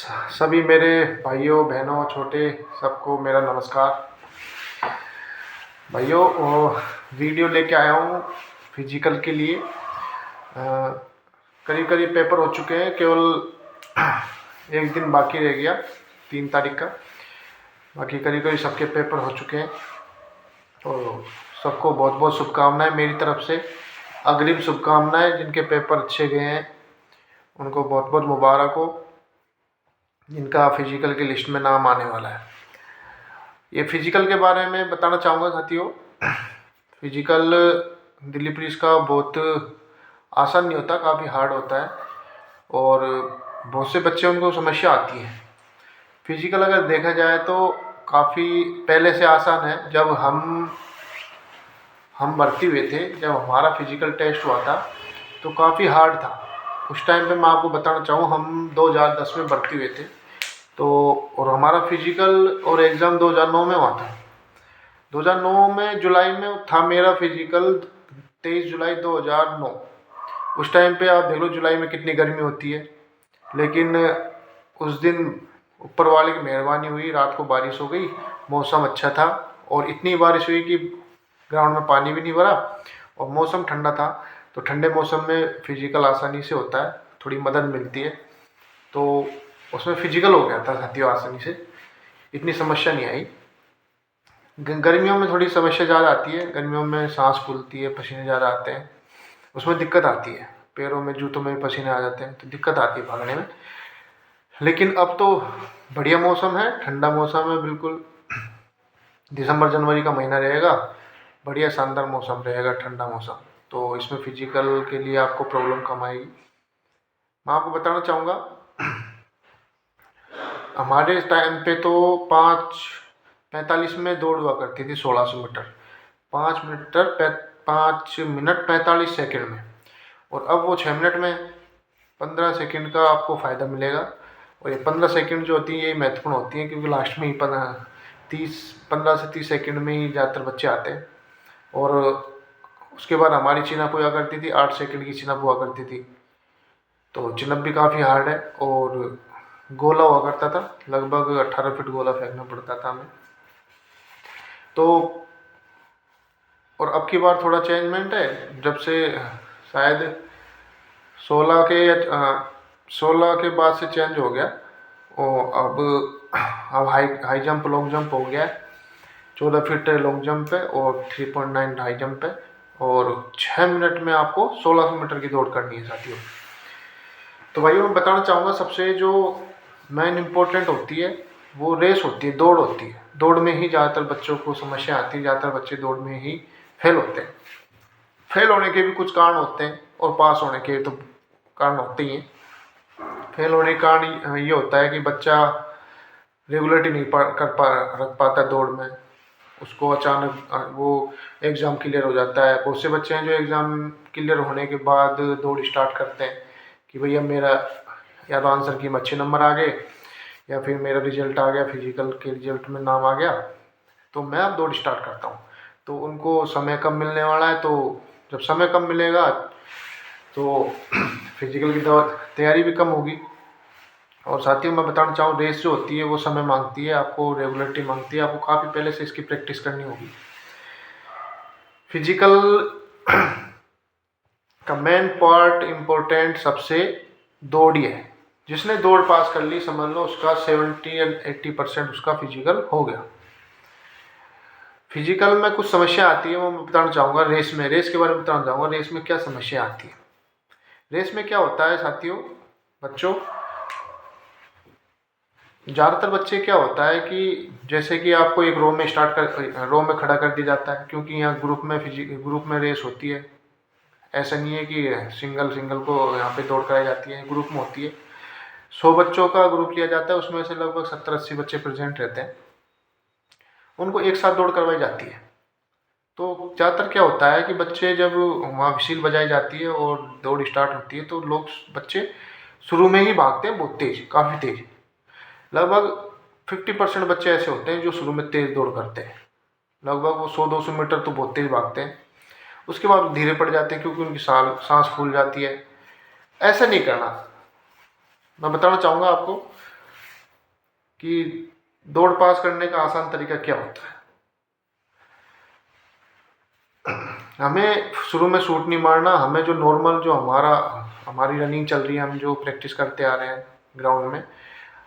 सभी मेरे भाइयों बहनों छोटे सबको मेरा नमस्कार। भाइयों वीडियो लेके आया हूँ फिजिकल के लिए। करीब करीब पेपर हो चुके हैं, केवल एक दिन बाकी रह गया 3 तारीख का। बाकी करीब करीब सबके पेपर हो चुके हैं। तो सबको बहुत बहुत शुभकामनाएं मेरी तरफ से, अग्रिम शुभकामनाएं। जिनके पेपर अच्छे गए हैं उनको बहुत बहुत मुबारक हो, जिनका फिजिकल की लिस्ट में नाम आने वाला है। ये फिजिकल के बारे में बताना चाहूँगा साथियों। फिजिकल दिल्ली पुलिस का बहुत आसान नहीं होता, काफ़ी हार्ड होता है और बहुत से बच्चे उनको समस्या आती है। फिजिकल अगर देखा जाए तो काफ़ी पहले से आसान है। जब हम भर्ती हुए थे, जब हमारा फिजिकल टेस्ट हुआ था तो काफ़ी हार्ड था। उस टाइम पे मैं आपको बताना चाहूँ, हम 2010 में भर्ती हुए थे तो, और हमारा फिजिकल और एग्ज़ाम 2009 में हुआ था। 2009 में जुलाई में था मेरा फिजिकल, 23 जुलाई 2009। उस टाइम पे आप देख लो जुलाई में कितनी गर्मी होती है, लेकिन उस दिन ऊपर वाले की मेहरबानी हुई, रात को बारिश हो गई, मौसम अच्छा था और इतनी बारिश हुई कि ग्राउंड में पानी भी नहीं भरा और मौसम ठंडा था। तो ठंडे मौसम में फिजिकल आसानी से होता है, थोड़ी मदद मिलती है। तो उसमें फिजिकल हो गया था साथियों आसानी से, इतनी समस्या नहीं आई। गर्मियों में थोड़ी समस्या ज़्यादा आती है, गर्मियों में सांस फूलती है, पसीने ज़्यादा आते हैं, उसमें दिक्कत आती है। पैरों में जूतों में पसीने आ जाते हैं तो दिक्कत आती है भागने में। लेकिन अब तो बढ़िया मौसम है, ठंडा मौसम है बिल्कुल। दिसंबर जनवरी का महीना रहेगा, बढ़िया शानदार मौसम रहेगा, ठंडा मौसम। तो इसमें फिजिकल के लिए आपको प्रॉब्लम कम आएगी। मैं आपको बताना चाहूँगा, हमारे टाइम पे तो 5:45 में दौड़ हुआ करती थी, 1600 मीटर, 5 मिनट 45 सेकंड में। और अब वो 6 मिनट में 15 सेकंड का आपको फ़ायदा मिलेगा। और ये 15 सेकंड जो होती है ये महत्वपूर्ण होती है, क्योंकि लास्ट में ही 15 से 30 सेकंड में ही ज़्यादातर बच्चे आते हैं। और उसके बाद हमारी चिनअप हुआ करती थी, 8 सेकंड की चिनअप हुआ करती थी। तो चिनअप भी काफ़ी हार्ड है और गोला हुआ करता था, लगभग 18 फीट गोला फेंकना पड़ता था हमें। तो और अब की बार थोड़ा चेंजमेंट है, जब से शायद 16 के बाद से चेंज हो गया। और अब हाई जंप लॉन्ग जंप हो गया है, 14 फीट लॉन्ग जंप है और 3.9 हाई जंप है। और 6 मिनट में आपको 1600 मीटर की दौड़ करनी है साथियों। तो भाइयों मैं बताना चाहूँगा, सबसे जो मेन इम्पोर्टेंट होती है वो रेस होती है, दौड़ होती है। दौड़ में ही ज़्यादातर बच्चों को समस्या आती है, ज़्यादातर बच्चे दौड़ में ही फेल होते हैं। फेल होने के भी कुछ कारण होते हैं और पास होने के तो कारण होते ही हैं। फेल होने का कारण ये होता है कि बच्चा रेगुलरिटी नहीं रख पाता दौड़ में, उसको अचानक वो एग्ज़ाम क्लियर हो जाता है। बहुत से बच्चे हैं जो एग्ज़ाम क्लियर होने के बाद दौड़ स्टार्ट करते हैं कि भैया मेरा या तो आंसर की में अच्छे नंबर आ गए या फिर मेरा रिजल्ट आ गया, फिजिकल के रिजल्ट में नाम आ गया, तो मैं अब दौड़ स्टार्ट करता हूँ। तो उनको समय कम मिलने वाला है, तो जब समय कम मिलेगा तो फिजिकल की तैयारी भी कम होगी। और साथियों मैं बताना चाहूँ, रेस जो होती है वो समय मांगती है, आपको रेगुलरिटी मांगती है, आपको काफ़ी पहले से इसकी प्रैक्टिस करनी होगी। फिजिकल का मेन पार्ट इम्पोर्टेंट सबसे दौड़ ही है। जिसने दौड़ पास कर ली समझ लो उसका 70 या 80% उसका फिजिकल हो गया। फिजिकल में कुछ समस्या आती है वो मैं बताना चाहूँगा। रेस के बारे में बताना चाहूँगा, रेस में क्या समस्या आती है। रेस में क्या होता है साथियों, बच्चों, ज़्यादातर बच्चे क्या होता है कि जैसे कि आपको एक रो में खड़ा कर दिया जाता है, क्योंकि यहाँ ग्रुप में रेस होती है। ऐसा नहीं है कि सिंगल को यहाँ पे दौड़ कराई जाती है, ग्रुप में होती है। 100 बच्चों का ग्रुप लिया जाता है, उसमें से लगभग 70-80 बच्चे प्रेजेंट रहते हैं, उनको एक साथ दौड़ करवाई जाती है। तो ज़्यादातर क्या होता है कि बच्चे जब वहाँ व्हिसिल बजाई जाती है और दौड़ स्टार्ट होती है तो बच्चे शुरू में ही भागते हैं बहुत तेज, काफ़ी तेज। लगभग 50% बच्चे ऐसे होते हैं जो शुरू में तेज़ दौड़ करते हैं, लगभग वो 100-200 मीटर तो बहुत तेज़ भागते हैं। उसके बाद धीरे पड़ जाते हैं क्योंकि उनकी सांस फूल जाती है। ऐसा नहीं करना। मैं बताना चाहूँगा आपको, कि दौड़ पास करने का आसान तरीका क्या होता है। हमें शुरू में शूट नहीं मारना, हमें जो नॉर्मल जो हमारी रनिंग चल रही है, हम जो प्रैक्टिस करते आ रहे हैं ग्राउंड में,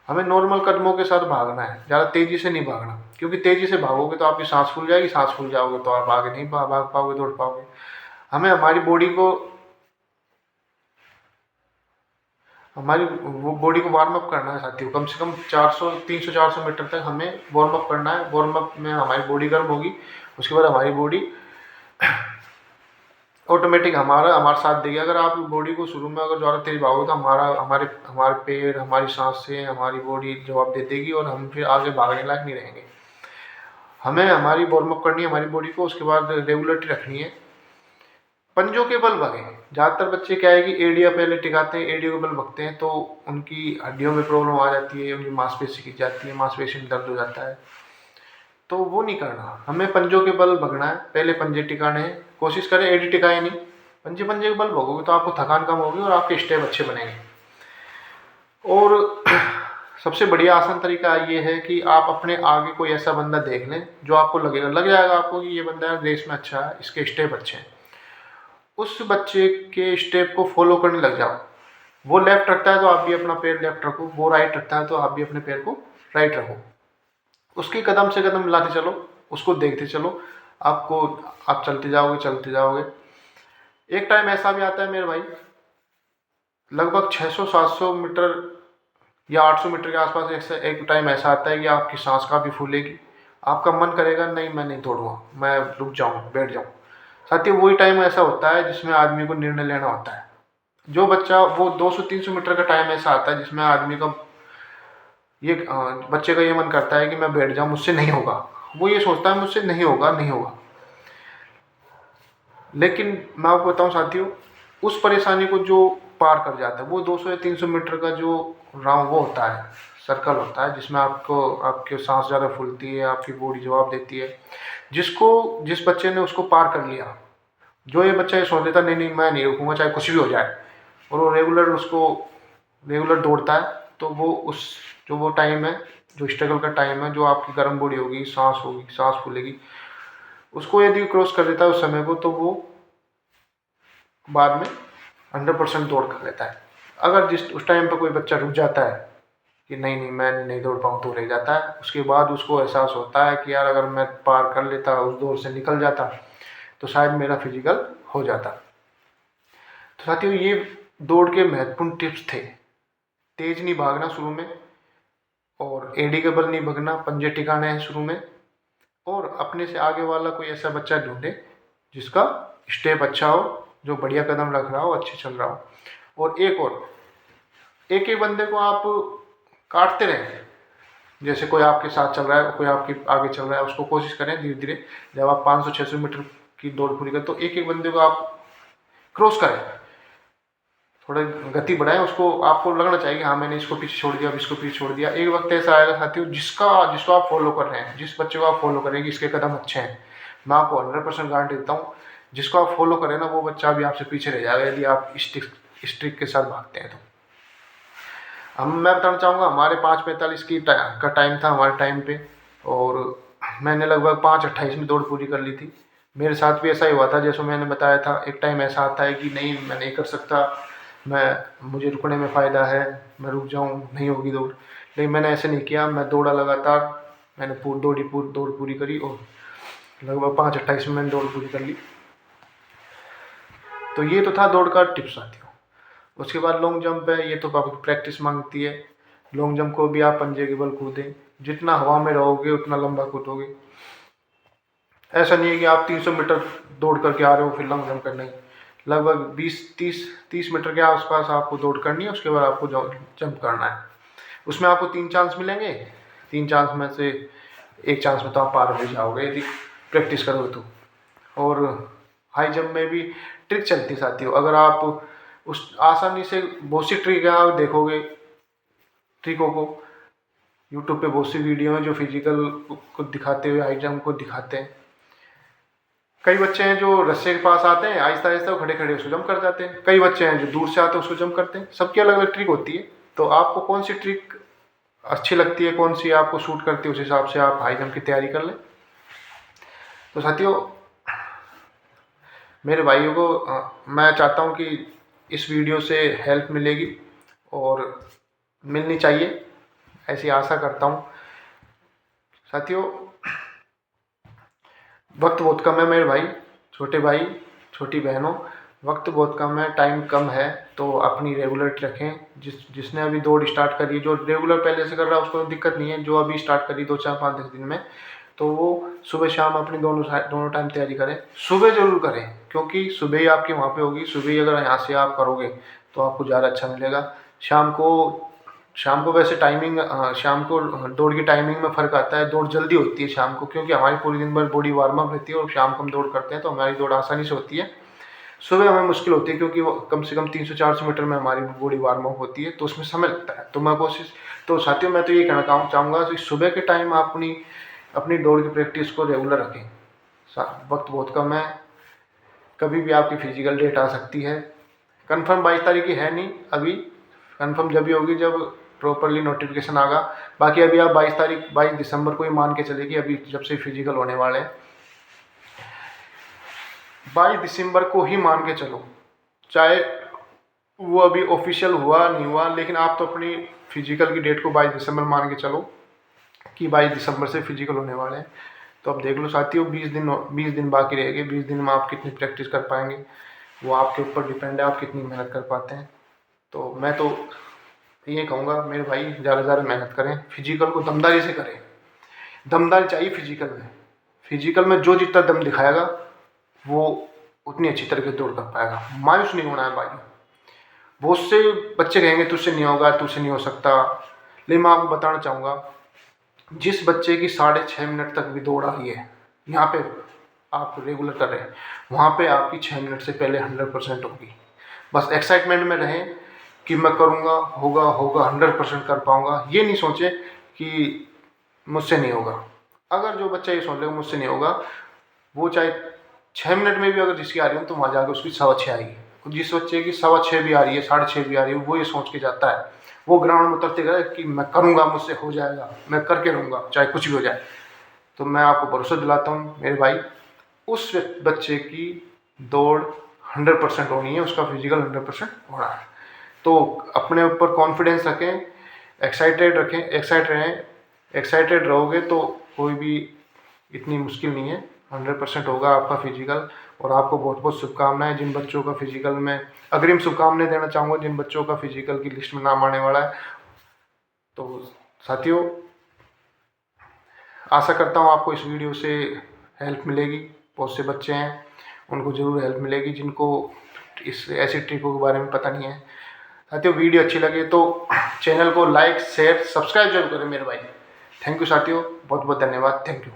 हमें नॉर्मल कदमों के साथ भागना है, ज़्यादा तेज़ी से नहीं भागना, क्योंकि तेज़ी से भागोगे तो आपकी सांस फूल जाएगी, सांस फूल जाओगे तो आप आगे नहीं भाग पाओगे, दौड़ पाओगे। हमें हमारी वो बॉडी को वार्म अप करना है साथियों, कम से कम 300-400 मीटर तक हमें वार्म अप करना है। वार्म अप में हमारी बॉडी गर्म होगी, उसके बाद हमारी बॉडी ऑटोमेटिक हमारा साथ देगी। अगर आप बॉडी को शुरू में अगर ज़्यादा तेज भागो तो हमारे पैर, हमारी सांसें, हमारी बॉडी जवाब दे देगी और हम फिर आगे भागने लायक नहीं रहेंगे। हमें हमारी वार्म अप करनी है हमारी बॉडी को, उसके बाद रेगुलरिटी रखनी है। पंजों के बल भागें। ज़्यादातर बच्चे क्या है कि एड़ियाँ पहले टिकाते हैं, एड़ियों के बल भगते हैं तो उनकी हड्डियों में प्रॉब्लम आ जाती है, उनकी मांसपेशी खिंच जाती है, मांसपेशी में दर्द हो जाता है। तो वो नहीं करना, हमें पंजों के बल भगना है। पहले पंजे टिकाने हैं, कोशिश करें एड़ी टिकाए नहीं, पंजे के बल भगोगे तो आपको थकान कम होगी और आपके स्टेप अच्छे बनेंगे। और सबसे बढ़िया आसान तरीका ये है कि आप अपने आगे कोई ऐसा बंदा देख लें जो आपको लग जाएगा आपको कि ये बंदा रेस में अच्छा है, इसके स्टेप अच्छे हैं। उस बच्चे के स्टेप को फॉलो करने लग जाओ। वो लेफ्ट रखता है तो आप भी अपना पैर लेफ्ट रखो, वो राइट रखता है तो आप भी अपने पैर को राइट रखो। उसकी कदम से कदम मिलाते चलो, उसको देखते चलो, आप चलते जाओगे। एक टाइम ऐसा भी आता है मेरे भाई, लगभग 600-700 मीटर या 800 मीटर के आसपास एक टाइम ऐसा आता है कि आपकी सांस काफ़ी फूलेगी, आपका मन करेगा नहीं मैं नहीं दौड़ूंगा, मैं रुक जाऊँ, बैठ जाऊँ। साथियों वही टाइम ऐसा होता है जिसमें आदमी को निर्णय लेना होता है। जो बच्चा वो 200-300 मीटर का टाइम ऐसा आता है जिसमें बच्चे का ये मन करता है कि मैं बैठ जाऊँ, मुझसे नहीं होगा। वो ये सोचता है मुझसे नहीं होगा। लेकिन मैं आपको बताऊं साथियों, उस परेशानी को जो पार कर जाता है, वो 200 या 300 मीटर का जो राउंड वो होता है, सर्कल होता है, जिसमें आपके सांस ज़्यादा फूलती है, आपकी बॉडी जवाब देती है। जिस बच्चे ने उसको पार कर लिया, जो ये बच्चा ये सोच लेता नहीं मैं नहीं रुकूंगा चाहे कुछ भी हो जाए, और वो रेगुलर दौड़ता है, तो वो टाइम है, जो स्ट्रगल का टाइम है, जो आपकी गर्म बॉडी होगी, सांस फूलेगी, उसको यदि क्रॉस कर देता है उस समय को, तो वो बाद में 100% दौड़ कर लेता है। अगर उस टाइम पर कोई बच्चा रुक जाता है कि नहीं मैं नहीं दौड़ पाऊँ, तो रह जाता है, उसके बाद उसको एहसास होता है कि यार अगर मैं पार कर लेता, उस दौड़ से निकल जाता, तो शायद मेरा फिजिकल हो जाता। तो साथियों ये दौड़ के महत्वपूर्ण टिप्स थे। तेज नहीं भागना शुरू में, और एड़ी के बल नहीं भगना, पंजे टिकाने हैं शुरू में, और अपने से आगे वाला कोई ऐसा बच्चा ढूंढे जिसका स्टेप अच्छा हो, जो बढ़िया कदम रख रहा हो, अच्छे चल रहा हो। और एक बंदे को आप काटते रहें, जैसे कोई आपके साथ चल रहा है, कोई आपके आगे चल रहा है, उसको कोशिश करें धीरे धीरे, जब आप 500-600 मीटर की दौड़ पूरी करें तो एक बंदे को आप क्रॉस करें, थोड़ा गति बढ़ाएं, उसको आपको लगना चाहिए कि हाँ मैंने इसको पीछे छोड़ दिया, अब इसको पीछे छोड़ दिया। एक वक्त ऐसा आएगा साथियों जिसको आप फॉलो कर रहे हैं, जिस बच्चे को आप फॉलो करेंगे, इसके कदम अच्छे हैं, मैं आपको 100% गारंटी देता हूँ, जिसको आप फॉलो करें ना वो बच्चा भी आपसे पीछे रह जाएगा यदि आप स्ट्रिक के साथ भागते हैं। तो मैं बताना चाहूँगा, हमारे 5:45 का टाइम था हमारे टाइम पे, और मैंने लगभग 5:28 में दौड़ पूरी कर ली थी। मेरे साथ भी ऐसा ही हुआ था जैसे मैंने बताया था। एक टाइम ऐसा आता है कि नहीं मैं नहीं कर सकता, मुझे रुकने में फ़ायदा है, मैं रुक जाऊँ, नहीं होगी दौड़। लेकिन मैंने ऐसे नहीं किया, मैं दौड़ा लगातार, मैंने दौड़ पूरी करी, और लगभग 5:28 में मैंने दौड़ पूरी कर ली। तो ये तो था दौड़ का टिप्स साथियों। उसके बाद लॉन्ग जंप है, ये तो काफ़ी प्रैक्टिस मांगती है। लॉन्ग जंप को भी आप पंजे के बल कूदें, जितना हवा में रहोगे उतना लंबा कूदोगे। ऐसा नहीं है कि आप 300 मीटर दौड़ करके आ रहे हो फिर लॉन्ग जंप करना ही, लगभग 20-30 मीटर के आसपास आपको दौड़ करनी है, उसके बाद आपको जंप करना है। उसमें आपको 3 चांस मिलेंगे, 3 चांस में से एक चांस में तो आप पार हो जाओगे यदि प्रैक्टिस करोगे तो। और हाई जंप में भी ट्रिक चलती है साथियों, अगर आप उस आसानी से बहुत सी ट्रिक है, आप देखोगे ट्रिकों को, यूट्यूब पे बहुत सी वीडियो हैं जो फिजिकल को दिखाते हुए हाई जंप को दिखाते हैं। कई बच्चे हैं जो रस्से के पास आते हैं, आहिस्ता आहिस्ता खड़े खड़े उसको जंप कर जाते हैं। कई बच्चे हैं जो दूर से आते हैं उसको जंप करते हैं। सबकी अलग अलग ट्रिक होती है, तो आपको कौन सी ट्रिक अच्छी लगती है, कौन सी आपको सूट करती है, उस हिसाब से आप हाई जंप की तैयारी कर लें। तो साथियों, मेरे भाइयों को मैं चाहता हूँ कि इस वीडियो से हेल्प मिलेगी और मिलनी चाहिए, ऐसी आशा करता हूँ। साथियों, वक्त बहुत कम है मेरे भाई, छोटे भाई, छोटी बहनों, वक्त बहुत कम है, टाइम कम है, तो अपनी रेगुलरिटी रखें। जिसने अभी दौड़ स्टार्ट करी, जो रेगुलर पहले से कर रहा है उसको दिक्कत नहीं है, जो अभी स्टार्ट करी 2 4 5 10 दिन में, तो वो सुबह शाम अपनी दोनों टाइम तैयारी करें। सुबह ज़रूर करें, क्योंकि सुबह ही आपकी वहाँ पे होगी, सुबह ही अगर यहाँ से आप करोगे तो आपको ज़्यादा अच्छा मिलेगा। शाम को वैसे टाइमिंग, शाम को दौड़ की टाइमिंग में फ़र्क आता है, दौड़ जल्दी होती है शाम को, क्योंकि हमारी पूरी दिन भर बॉडी वार्म अप रहती है और शाम को हम दौड़ करते हैं तो हमारी दौड़ आसानी से होती है। सुबह हमें मुश्किल होती है, क्योंकि वो कम से कम 300-400 मीटर में हमारी बॉडी वार्म अप होती है, तो उसमें समय लगता है। तो साथियों, मैं तो ये कहना चाहूँगा कि सुबह के टाइम आप अपनी दौड़ की प्रैक्टिस को रेगुलर रखें। वक्त बहुत कम है, कभी भी आपकी फिजिकल डेट आ सकती है। कंफर्म 22 तारीख की है नहीं अभी, कंफर्म जब भी होगी जब प्रॉपरली नोटिफिकेशन आगा। बाकी अभी आप 22 दिसंबर को ही मान के चलेगी, अभी जब से फिजिकल होने वाले हैं 22 दिसंबर को ही मान के चलो, चाहे वो अभी ऑफिशियल हुआ नहीं हुआ, लेकिन आप तो अपनी फिजिकल की डेट को 22 दिसंबर मान के चलो कि 22 दिसंबर से फिजिकल होने वाले हैं। तो अब देख लो साथियों, 20 दिन बाकी रहेंगे। 20 दिन में आप कितनी प्रैक्टिस कर पाएंगे वो आपके ऊपर डिपेंड है, आप कितनी मेहनत कर पाते हैं। तो मैं तो ये कहूँगा मेरे भाई, ज़्यादा से ज़्यादा मेहनत करें, फिजिकल को दमदारी से करें। दमदारी चाहिए फिजिकल में। फिजिकल में जो जितना दम दिखाएगा वो उतनी अच्छी तरह से दौड़ कर पाएगा। मायूस नहीं होना है भाई। बहुत से बच्चे कहेंगे तुझसे नहीं होगा, तुझसे नहीं हो सकता, लेकिन मैं आपको बताना चाहूँगा, जिस बच्चे की 6.5 मिनट तक भी दौड़ आ रही है, यहाँ पे आप रेगुलर कर रहे हैं, वहाँ पे आपकी 6 मिनट से पहले 100% होगी। बस एक्साइटमेंट में रहें कि मैं करूँगा, होगा 100% कर पाऊँगा। ये नहीं सोचें कि मुझसे नहीं होगा। अगर जो बच्चा ये सोच लेगा मुझसे नहीं होगा, वो चाहे 6 मिनट में भी अगर जिसकी आ रही हो तो वहाँ जाकर उसकी 6.25 आएगी। जिस बच्चे की 6.25 भी आ रही है, 6.5 भी आ रही है, वो ये सोच के जाता है, वो ग्राउंड में उतरते गए कि मैं करूँगा, मुझसे हो जाएगा, मैं करके रहूँगा चाहे कुछ भी हो जाए। तो मैं आपको भरोसा दिलाता हूँ मेरे भाई, उस बच्चे की दौड़ 100% होनी है, उसका फिजिकल 100% होना है। तो अपने ऊपर कॉन्फिडेंस रखें, एक्साइटेड रहें। एक्साइटेड रहोगे तो कोई भी इतनी मुश्किल नहीं है, 100% होगा आपका फिजिकल। और आपको बहुत बहुत शुभकामनाएं। जिन बच्चों का फिजिकल में, अग्रिम शुभकामनाएं देना चाहूँगा जिन बच्चों का फिजिकल की लिस्ट में नाम आने वाला है। तो साथियों, आशा करता हूँ आपको इस वीडियो से हेल्प मिलेगी। बहुत से बच्चे हैं उनको ज़रूर हेल्प मिलेगी जिनको इस ऐसी ट्रिकों के बारे में पता नहीं है। साथियों, वीडियो अच्छी लगे तो चैनल को लाइक, शेयर, सब्सक्राइब जरूर करें मेरे भाई। थैंक यू साथियों, बहुत बहुत धन्यवाद। Thank you.